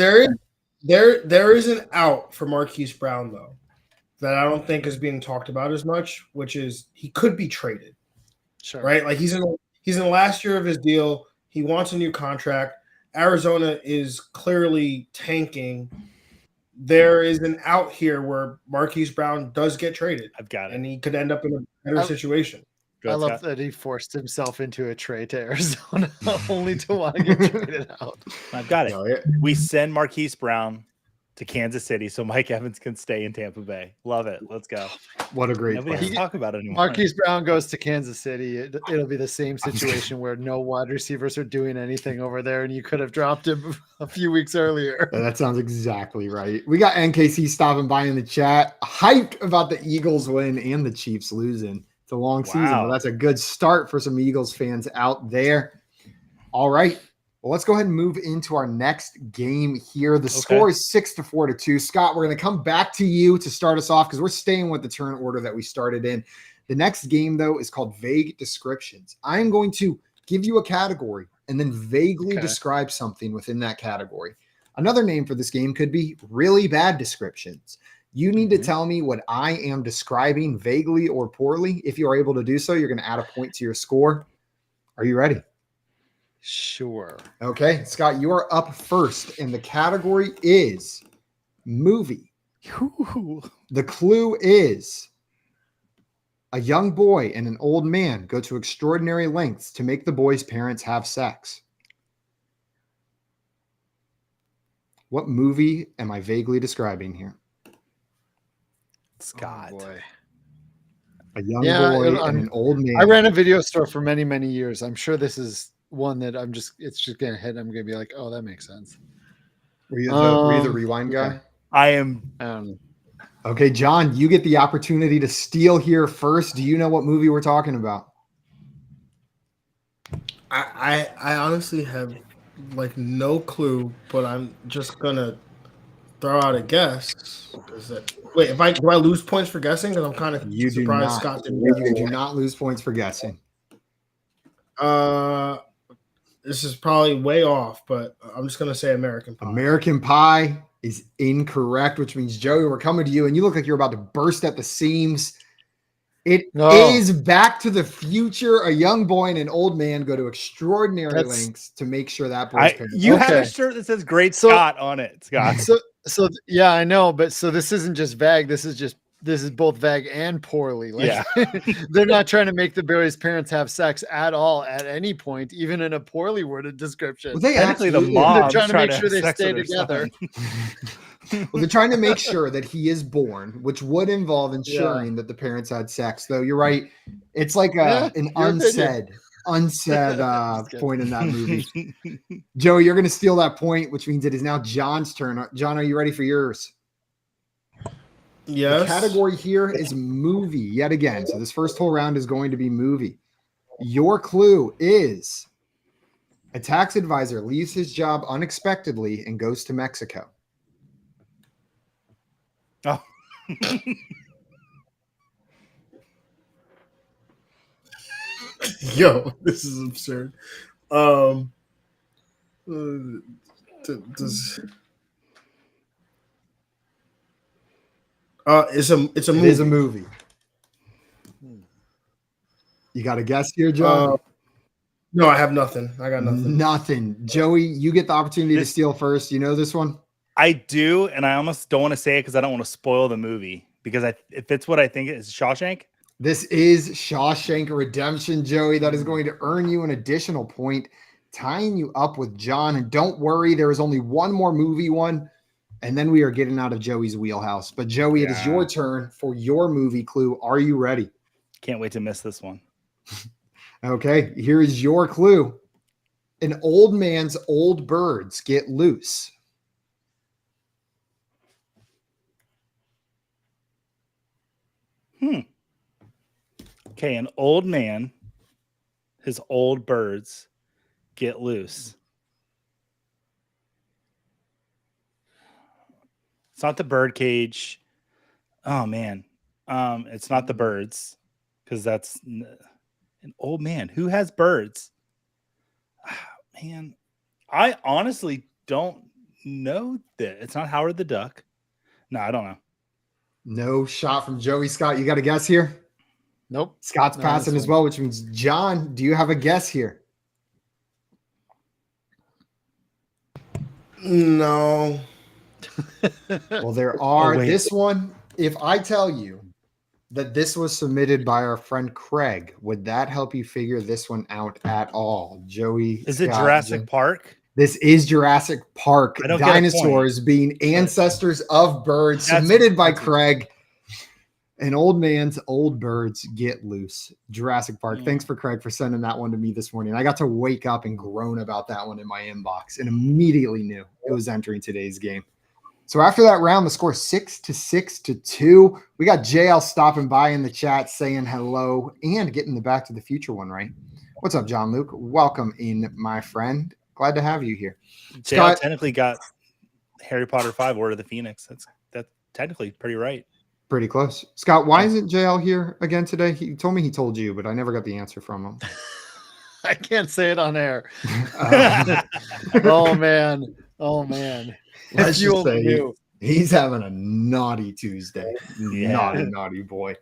is an out for Marquise Brown though that I don't think is being talked about as much, which is he could be traded. Sure. Right? Like he's in the last year of his deal. He wants a new contract. Arizona is clearly tanking. There is an out here where Marquise Brown does get traded. I've got it. And he could end up in a better situation. Go I ahead, love Scott. that he forced himself into a trade to Arizona only to want to get traded out. I've got it. No, it- We send Marquise Brown to Kansas City so Mike Evans can stay in Tampa Bay. Love it. Let's go. what a great Nobody has plan. to talk about it anymore. Marquise Brown goes to Kansas City. It'll be the same situation where no wide receivers are doing anything over there, and you could have dropped him a few weeks earlier. That sounds exactly right. We got NKC stopping by in the chat, hyped about the Eagles win and the Chiefs losing. It's a long season, Wow. but that's a good start for some Eagles fans out there. All right. Well, let's go ahead and move into our next game here. The score is 6-4-2. Scott, we're going to come back to you to start us off because we're staying with the turn order that we started in. The next game, though, is called Vague Descriptions. I am going to give you a category and then vaguely describe something within that category. Another name for this game could be Really Bad Descriptions. You need to tell me what I am describing vaguely or poorly. If you are able to do so, you're going to add a point to your score. Are you ready? Sure. Okay, Scott, you are up first, and the category is movie. Ooh. The clue is a young boy and an old man go to extraordinary lengths to make the boy's parents have sex. What movie am I vaguely describing here? Scott. Oh, boy. A young Yeah, boy I'm- and an old man. I ran a video store for many, many years. I'm sure this is one that it's just going to hit. I'm going to be like, oh, that makes sense. Were you the rewind guy? okay. I am. I don't know. Okay, John, you get the opportunity to steal here first. Do you know what movie we're talking about? I honestly have like no clue, but I'm just gonna throw out a guess. Wait, do I lose points for guessing? Because I'm kind of You do surprised not. Scott didn't You get do it. not lose points for guessing. This is probably way off, but I'm just gonna say American Pie. American Pie is incorrect, which means Joey, we're coming to you, and you look like you're about to burst at the seams. It is Back to the Future. A young boy and an old man go to extraordinary lengths to make sure that boy's parents. You have a shirt that says "Great Scott" on it, Scott. So yeah, I know, but so this isn't just vague. This is both vague and poorly. Like, Yeah. they're not trying to make the boy's parents have sex at all at any point, even in a poorly worded description. Well, they Technically, the absolutely- mom trying to make have sure they sex stay with her together. son. Well, they're trying to make sure that he is born, which would involve ensuring that the parents had sex. Though you're right, it's like an your opinion. unsaid Just kidding. point in that movie. Joey, you're going to steal that point, which means it is now John's turn. John, are you ready for yours? Yes. The category here is movie yet again. So this first whole round is going to be movie. Your clue is a tax advisor leaves his job unexpectedly and goes to Mexico. Oh. Yo, this is absurd. Does it's a movie. It is a movie. You got a guess here, John? No, I have nothing. I got nothing. Nothing. Joey, you get the opportunity to steal first. You know this one? I do, and I almost don't want to say it because I don't want to spoil the movie. Because if it's what I think it is, Shawshank. This is Shawshank Redemption, Joey. That is going to earn you an additional point, tying you up with John. And don't worry, there is only one more movie one, and then we are getting out of Joey's wheelhouse. But Joey, it is your turn for your movie clue. Are you ready? Can't wait to miss this one. Okay, here is your clue. An old man's old birds get loose. Okay, an old man, his old birds get loose. It's not the birdcage. Oh man. It's not the birds because that's an old man who has birds. Man, I honestly don't know that. It's not Howard the Duck. No, I don't know. No shot from Joey. Scott, you got a guess here? Nope. Scott's Not passing this as one. well, which means John, do you have a guess here? No. Well, there are. wait. This one, if I tell you that this was submitted by our friend Craig, would that help you figure this one out at all? Joey, Is it Scott, Jurassic Jim? Park? This is Jurassic Park. I don't get a point. Dinosaurs being ancestors of birds, That's- submitted by that's- Craig. An old man's old birds get loose. Jurassic Park. Mm. Thanks for Craig for sending that one to me this morning. I got to wake up and groan about that one in my inbox and immediately knew it was entering today's game. So after that round, the score 6-2. We got JL stopping by in the chat saying hello and getting the Back to the Future one right. What's up, John Luke? Welcome in, my friend. Glad to have you here. JL Scott- technically got Harry Potter 5 Order of the Phoenix. That's technically pretty right. Pretty close. Scott, why isn't JL here again today? He told me he told you, but I never got the answer from him. I can't say it on air. Uh, Oh man. Oh man. Let's If you just only say knew. he's having a naughty Tuesday. Yeah. Naughty boy.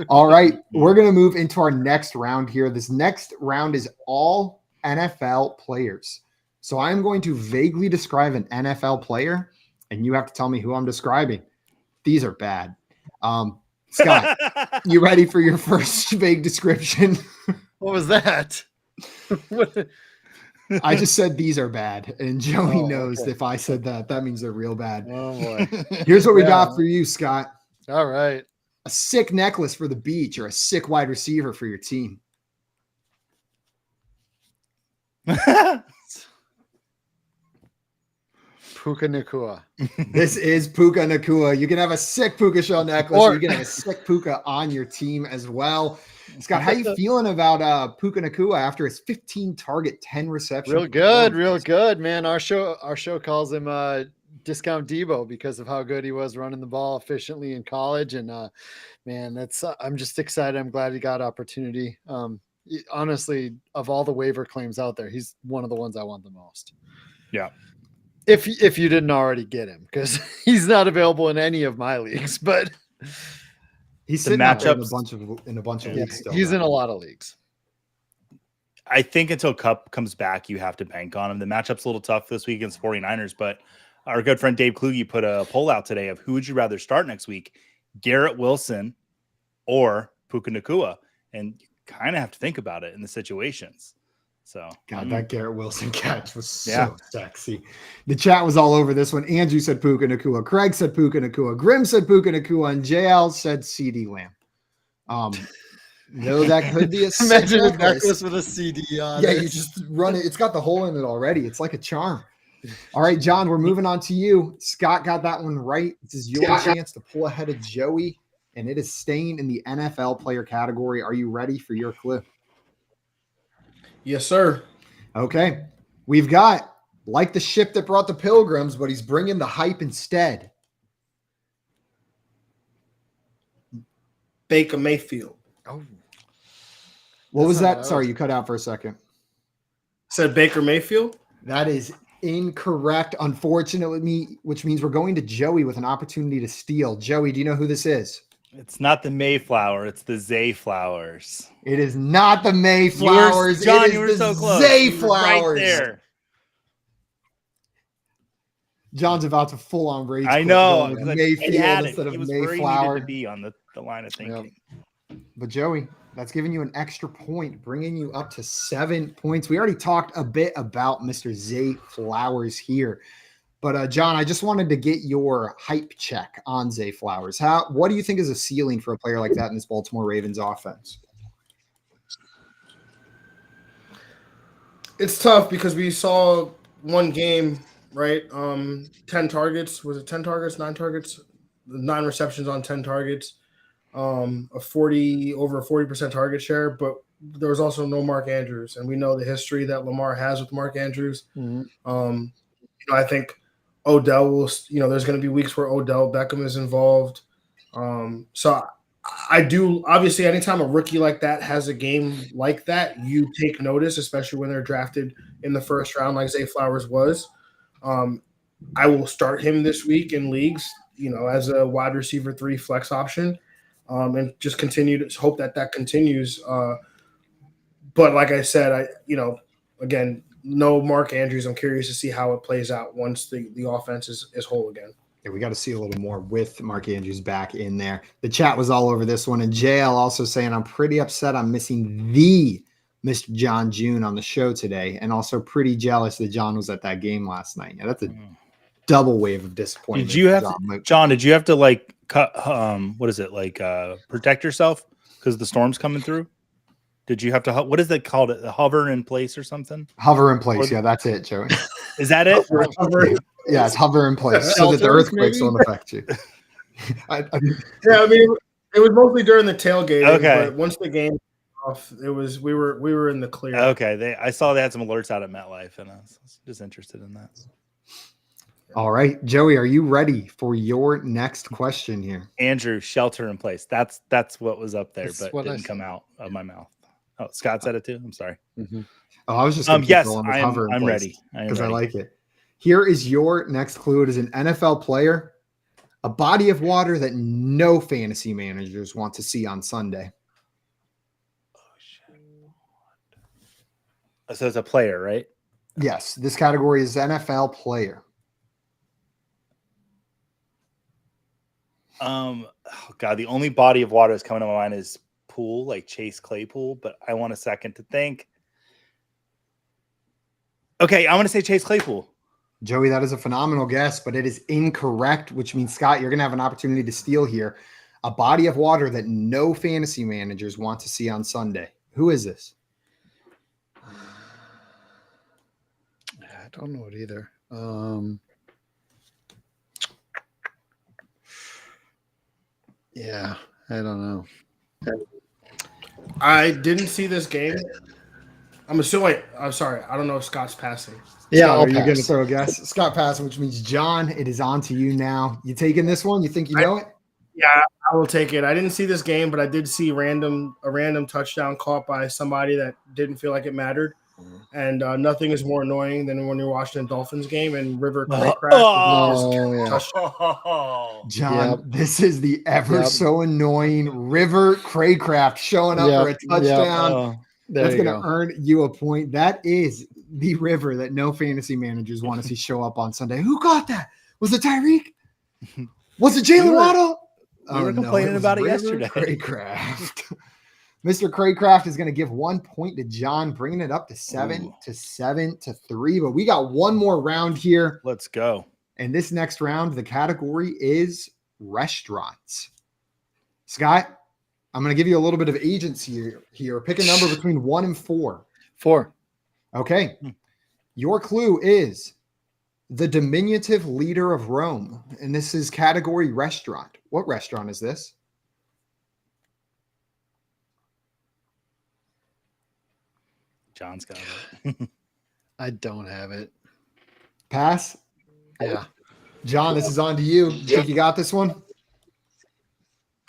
All right. We're going to move into our next round here. This next round is all NFL players. So I'm going to vaguely describe an NFL player, and you have to tell me who I'm describing. These are bad. Scott, you ready for your first vague description? What was that? What? I just said these are bad, and Joey Oh, knows okay. if I said that, that means they're real bad. Oh boy. Here's what we Yeah. got for you, Scott. All right. A sick necklace for the beach or a sick wide receiver for your team. Puka Nakua. This is Puka Nakua. You can have a sick Puka shell necklace, or Or- you can have a sick Puka on your team as well. Scott, how you feeling about Puka Nakua after his 15 target, 10 reception? Real good, man. Our show calls him Discount Debo because of how good he was running the ball efficiently in college. And man, that's I'm just excited. I'm glad he got opportunity. Honestly, of all the waiver claims out there, he's one of the ones I want the most. Yeah. If you didn't already get him, because he's not available in any of my leagues, but He's The sitting out there matchups- in a bunch of yeah, leagues still. he's though. in a lot of leagues. I think until Cup comes back, you have to bank on him. The matchup's a little tough this week against 49ers, but our good friend Dave Kluge put a poll out today of who would you rather start next week, Garrett Wilson or Puka Nakua? And you kind of have to think about it in the situations. So, God, that Garrett Wilson catch was so Yeah. sexy. The chat was all over this one. Andrew said Puka Nakua. Craig said Puka Nakua. Grim said Puka Nakua. And JL said CD Lamb. No, that could be a sick Imagine a necklace. necklace with a CD on Yeah, it. you just run it. It's got the hole in it already. It's like a charm. All right, John, we're moving on to you. Scott got that one right. This is your chance to pull ahead of Joey, and it is staying in the NFL player category. Are you ready for your clue? Yes, sir. Okay. We've got like the ship that brought the pilgrims, but he's bringing the hype instead. Baker Mayfield. Oh, What was That's not that? what I Sorry, was- you cut out for a second. Said Baker Mayfield. That is incorrect, unfortunately, which means we're going to Joey with an opportunity to steal. Joey, do you know who this is? it's not the Mayflower, it's the Zayflowers. It is not the Mayflowers. John, it is you were the so close. You were right Zayflowers. there. John's about to full on rage. I quit know. going with Like, Mayfield he had it. instead of He was where he needed Mayflower. to be on the line of thinking. But Joey, that's giving you an extra point, bringing you up to 7 points. We already talked a bit about Mr. Zay Flowers here. But John, I just wanted to get your hype check on Zay Flowers. What do you think is a ceiling for a player like that in this Baltimore Ravens offense? It's tough because we saw one game, right? 10 targets. Was it 10 targets? 9 targets? 9 receptions on 10 targets. Over a 40% target share, but there was also no Mark Andrews, and we know the history that Lamar has with Mark Andrews. mhm. I think Odell will, there's going to be weeks where Odell Beckham is involved. So I do, obviously, anytime a rookie like that has a game like that, you take notice, especially when they're drafted in the first round like Zay Flowers was. I will start him this week in leagues, as a wide receiver 3 flex option, and just continue to hope that continues. But like I said, again, no Mark Andrews. I'm curious to see how it plays out once the offense is whole again. Yeah, we got to see a little more with Mark Andrews back in there. The chat was all over this one. And JL also saying, I'm pretty upset I'm missing the Mr. Jon Jeune on the show today. And also pretty jealous that John was at that game last night. Yeah, that's a double wave of disappointment. Did you have John, did you have to like cut, what is it? Like protect yourself because the storm's coming through? Did you have to, what is it called? Hover in place or something? Hover in place. Yeah, that's it, Joey. Is that it? Yeah, it's hover in place so that the earthquakes won't affect you. It was mostly during the tailgate. Okay. But once the game off, we were in the clear. Okay. I saw they had some alerts out at MetLife, and I was just interested in that. All right, Joey, are you ready for your next question here? Andrew, shelter in place. That's what was up there, That's but didn't come out of my mouth. Oh, Scott said it too. I'm sorry. Mm-hmm. Oh, I was just yes, I'm ready because I like it. Here is your next clue. It is an NFL player, a body of water that no fantasy managers want to see on Sunday. So it's a player, right? Yes, this category is NFL player. Oh God, the only body of water that's coming to my mind is pool, like Chase Claypool, but I want a second to think. Okay, I want to say Chase Claypool. Joey, that is a phenomenal guess, but it is incorrect, which means, Scott, you're going to have an opportunity to steal here. A body of water that no fantasy managers want to see on Sunday. Who is this? I don't know it either. Yeah, I don't know. I didn't see this game. I'm assuming. I'm sorry. I don't know if Scott's passing. Yeah, Scott, are you going to throw a guess? Scott passing, which means John, it is on to you now. You taking this one? You think you know it? Yeah, I will take it. I didn't see this game, but I did see a random touchdown caught by somebody that didn't feel like it mattered. And nothing is more annoying than when you're watching a Dolphins game and River Craycraft. John, this is the ever so annoying River Craycraft showing up for a touchdown. That's going to earn you a point. That is the River that no fantasy managers want to see show up on Sunday. Who got that? Was it Tyreek? Was it Jalen Waddle? We were complaining about it yesterday. Craycraft. Mr. Craycraft is going to give 1 point to John, bringing it up to 7-3. But we got one more round here. Let's go. And this next round, the category is restaurants. Scott, I'm going to give you a little bit of agency here. Pick a number between 1 and 4. 4. Okay. Your clue is the diminutive leader of Rome. And this is category restaurant. What restaurant is this? John's got it. I don't have it. Pass? Yeah. John, this is on to you. Think you got this one?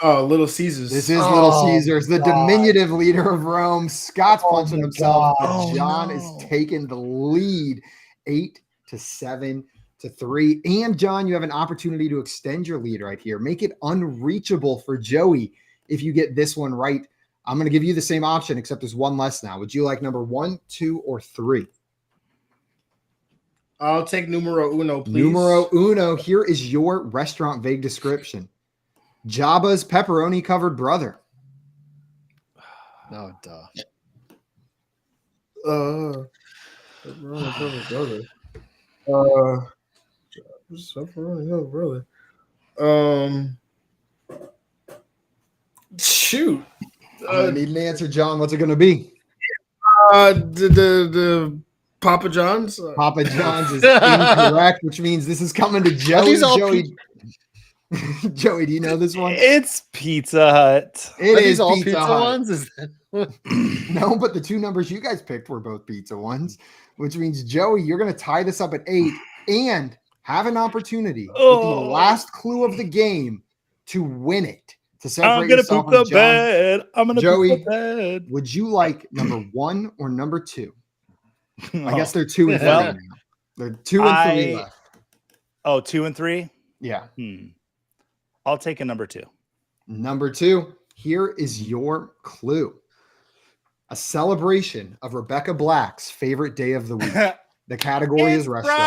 Oh, Little Caesars. This is Little Caesars, the diminutive leader of Rome. Scott's punching himself. John is taking the lead 8-7-3. And John, you have an opportunity to extend your lead right here. Make it unreachable for Joey if you get this one right. I'm going to give you the same option, except there's one less now. Would you like number 1, 2, or 3? I'll take numero uno, please. Numero uno. Here is your restaurant vague description. Jabba's pepperoni-covered brother. No, duh. Pepperoni-covered brother. Jabba's pepperoni-covered brother. Shoot. I need an answer, John. What's it going to be? The Papa John's. Papa John's is incorrect, which means this is coming to Joey. Joey, do you know this one? It's Pizza Hut. It is all Pizza Hut. ones? Is that... No, but the two numbers you guys picked were both pizza ones, which means, Joey, you're going to tie this up at 8 and have an opportunity with the Oh. last clue of the game to win it. To I'm separate gonna yourself poop the from John. bed. I'm gonna Joey, poop the bed. Would you like number 1 or number 2? I Oh. guess they're 2 and 3 Well, now. They're 2 and 3 left. Oh, 2 and 3? Yeah. I'll take a number 2. Number 2, here is your clue. A celebration of Rebecca Black's favorite day of the week. The category is restaurant.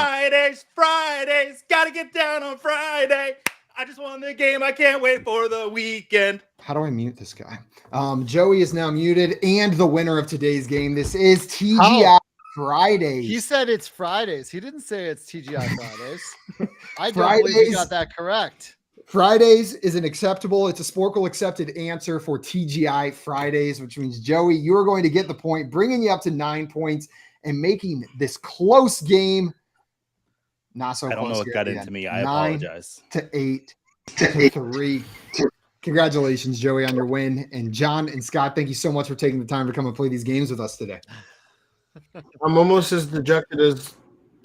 Fridays. Gotta get down on Friday. I just won the game. I can't wait for the weekend. How do I mute this guy? Joey is now muted, and the winner of today's game. This is TGI Fridays. He said it's Fridays. He didn't say it's TGI Fridays. I don't believe he got that correct. Fridays is an acceptable, it's a Sporkle accepted answer for TGI Fridays, which means, Joey, you are going to get the point, bringing you up to 9 points and making this close game not so close. I don't know what got into me. I 9 apologize. to 8 to 3. Congratulations, Joey, on your win. And John and Scott, thank you so much for taking the time to come and play these games with us today. I'm almost as dejected as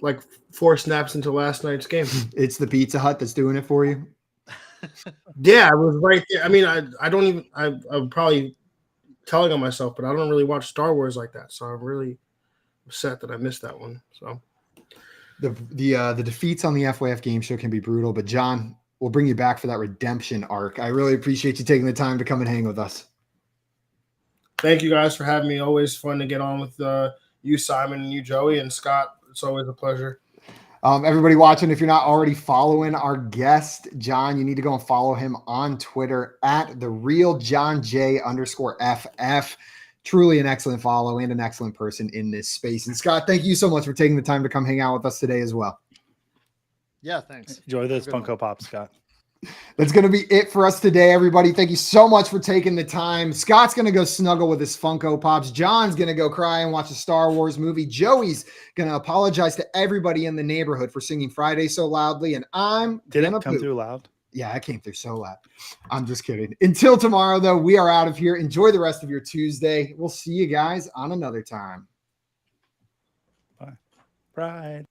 like 4 snaps into last night's game. It's the Pizza Hut that's doing it for you. Yeah, I was right there. I mean, I don't even. I'm probably telling on myself, but I don't really watch Star Wars like that, so I'm really upset that I missed that one. So the defeats on the FYF game show can be brutal, but John, we'll bring you back for that redemption arc. I really appreciate you taking the time to come and hang with us. Thank you guys for having me. Always fun to get on with you, Simon, and you, Joey, and Scott. It's always a pleasure. Everybody watching, if you're not already following our guest, John, you need to go and follow him on Twitter at @therealJonJ_FF. Truly an excellent follow and an excellent person in this space. And Scott, thank you so much for taking the time to come hang out with us today as well. Yeah, thanks. Enjoy those Funko Pops, Scott. That's going to be it for us today, everybody. Thank you so much for taking the time. Scott's going to go snuggle with his Funko Pops. John's going to go cry and watch a Star Wars movie. Joey's going to apologize to everybody in the neighborhood for singing Friday so loudly. And I'm Did going it to come through loud? Yeah, I came through so loud. I'm just kidding. Until tomorrow, though, we are out of here. Enjoy the rest of your Tuesday. We'll see you guys on another time. Bye. Pride.